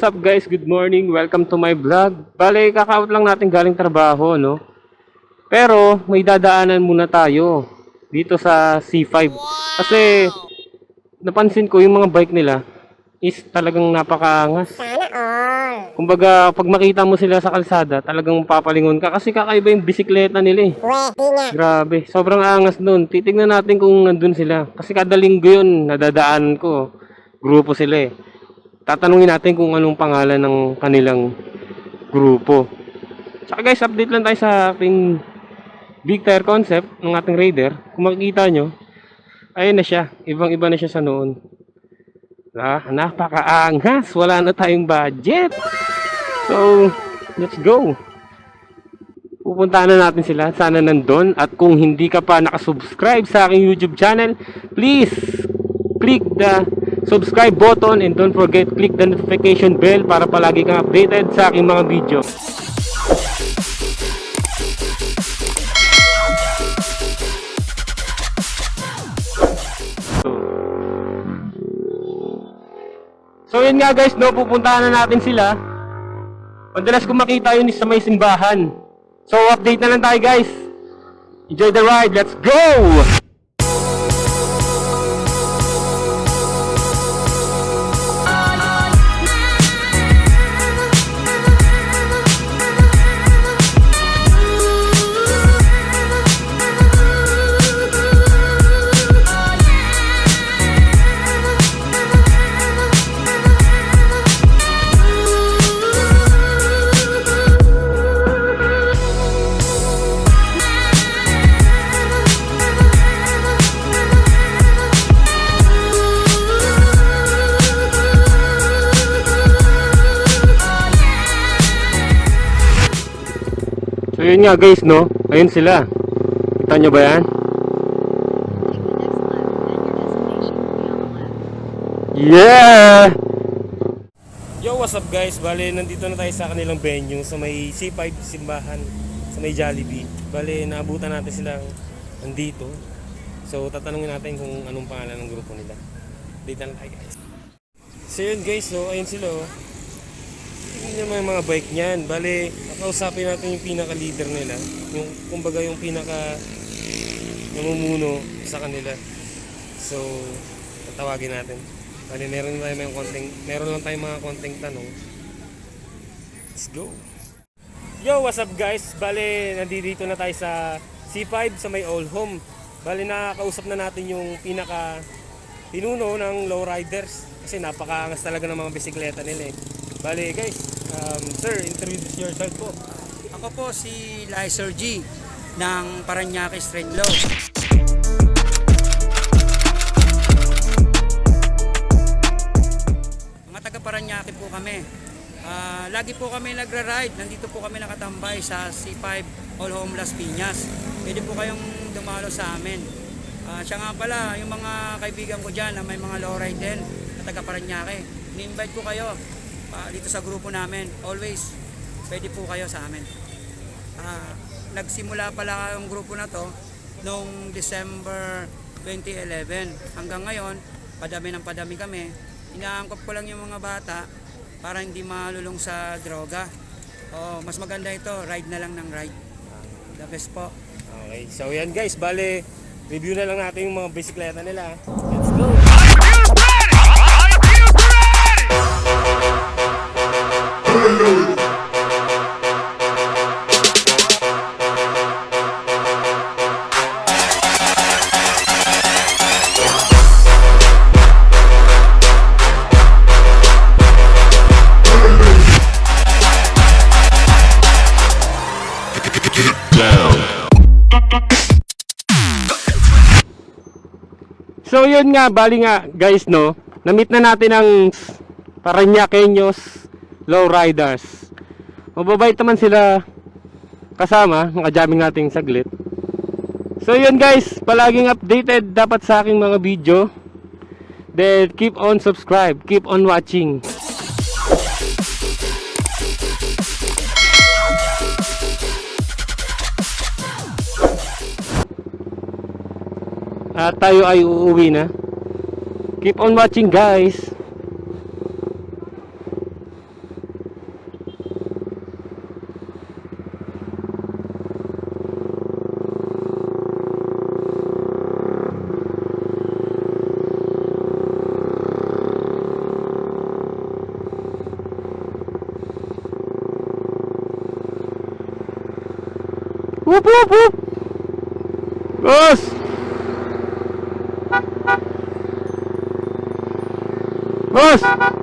what's up guys? Good morning. Welcome to my vlog. Bale, kaka-out lang natin galing trabaho, no? Pero, may dadaanan muna tayo dito sa C5. Kasi, napansin ko yung mga bike nila is talagang napakaangas. Sana all. Kumbaga, pag makita mo sila sa kalsada, talagang papalingon ka. Kasi kakaiba yung bisikleta nila eh. Pwede nga. Grabe, sobrang angas nun. Titignan natin kung nandun sila. Kasi kada linggo yun, nadadaan ko. Grupo sila eh. Tatanungin natin kung anong pangalan ng kanilang grupo. Saka guys, update lang tayo sa ating big tire concept ng ating Raider. Kung makikita nyo, ayun na siya. Ibang-iba na siya sa noon. Napakaangas. Wala na tayong budget. So, let's go. Pupuntahan na natin sila. Sana nandun. At kung hindi ka pa nakasubscribe sa aking YouTube channel, please click the subscribe button and don't forget click the notification bell para palagi kang updated sa aking mga video. So yun nga guys, no, pupuntahan na natin sila. Madalas kung makita yun sa may simbahan. So update na lang tayo guys. Enjoy the ride, let's go! So yun nga guys, no, ayun sila. Kita nyo ba yan? Yeah! Yo, what's up guys? Bale, nandito na tayo sa kanilang venue sa may C5 simbahan, sa may Jollibee. Bale, naabutan natin silang nandito. So tatanungin natin kung anong pangalan ng grupo nila. Dito na tayo guys. So yun guys, so ayun sila oh. Tingnan mo yung mga bike niyan. Bale, kakausapin natin yung pinaka-leader nila. Yung, kumbaga yung namumuno sa kanila. So, tatawagin natin. Bale, meron lang tayong mga konting tanong. Let's go! Yo, what's up guys? Bale, nandito na tayo sa C5 sa may Old Home. Bale, nakakausap na natin yung pinuno ng lowriders. Kasi napakaangas talaga ng mga bisikleta nila eh. Bale guys, sir, introduce yourself po. Ako po si Lizer G ng Paranaque Straight Low. Mga taga Paranaque po kami. Lagi po kami nagra-ride. Nandito po kami nakatambay sa C5 All Home Las Piñas. Pwede po kayong dumalo sa amin. Siya nga pala, yung mga kaibigan ko dyan na may mga lowride din na taga Paranaque. Ni-invite ko kayo dito sa grupo namin. Always pwede po kayo sa amin. Nagsimula pala yung grupo na to noong December 2011 hanggang ngayon, padami kami. Inaangkop ko lang yung mga bata para hindi malulong sa droga. Mas maganda ito, ride na lang ng ride. The best po. Okay, so yan guys, bale review na lang natin yung mga bisikleta nila. Let's go! So yun nga, bali nga guys, no, na-meet na natin ang Paranaqueños lowriders. Mababait naman sila kasama, naka-jamming natin saglit. So yun guys, palaging updated dapat sa aking mga video. Then keep on subscribe, keep on watching. At tayo ay uuwi na. Keep on watching guys. Whoop, whoop, whoop! Boss! Boss!